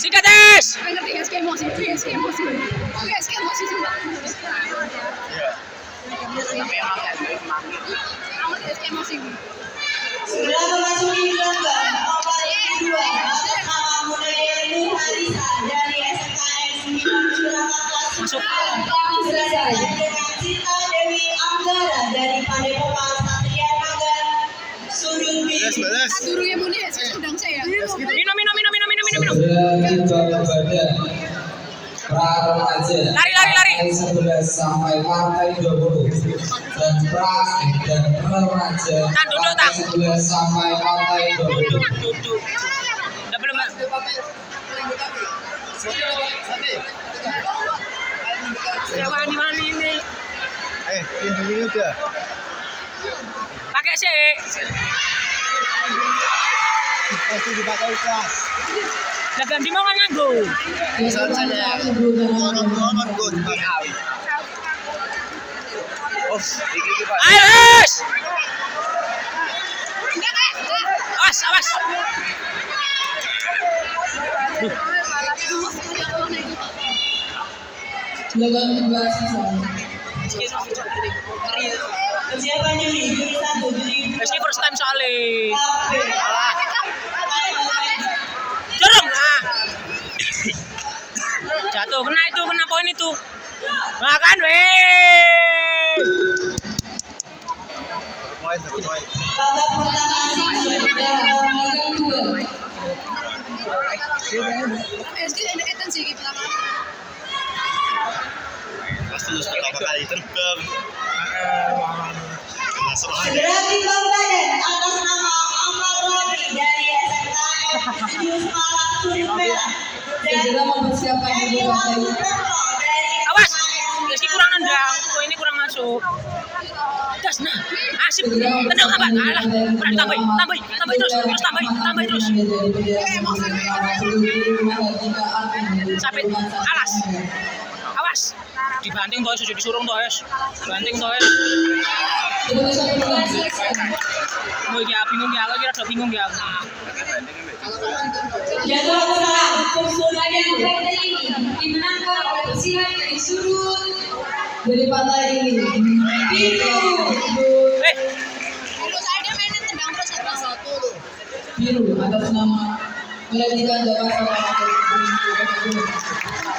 Sikat es. Ngerti ya, skema emosi, skema emosi. Oke, skema emosi juga. Amat ya, skema emosi. Sudah memasuki gelombang nomor 2 atas nama Munayani Harisa dari SMKN 9 Surakarta. Masuk. Selesai dengan Cita Dewi Anggara dari Padepokan Satria Naga Sudut B. Durungnya muni ya, sedang saya. Minum. Segera kita kepada pra remaja Lari. 11 sampai partai 20 dan pra dan remaja Tan, duduk, Tan. 11 sampai partai 20. Duduk. Udah belum, Mbak? Wani ini. Ini udah. Pakai sih. Pasti dipakai kelas. Lah ganti mau kan nganggo. Nomor gue dipakai. Oh, iki Pak. Ayo, Mas. Awas. Silakan kembali sisa. Siapa juri? Juri 1, juri 2. Meski first time soalnya. Kafe. Jorong. Jatuh, kena poin itu. Makan weh. Poin. Babak pertama sudah memegang 2. SD enak-enak sih pertama. Pasti lu pertama kali terbang. Masuk aja. Segera timbang badan atas nama Ahmad Rafi dari SMKN 7 Semarang Sudut Merah. Segera mempersiapkan diri Awas. Meski kurang nendang, poin ini kurang masuk. Gas nah. Asip. Tendang apa? Kalah. Kurang tambah terus. Sampai alas. Awas. Dibanting toh, sudah disuruh toh, Banting toh. Mau ya bingung ya, aku kira udah bingung ya. Jadwal serang persundangan ini dimenangkan oleh pesilat dari sudut dari pantai ini. Dulu saya mainin tendang terus satu. Biru atas nama Melatikan Jakarta.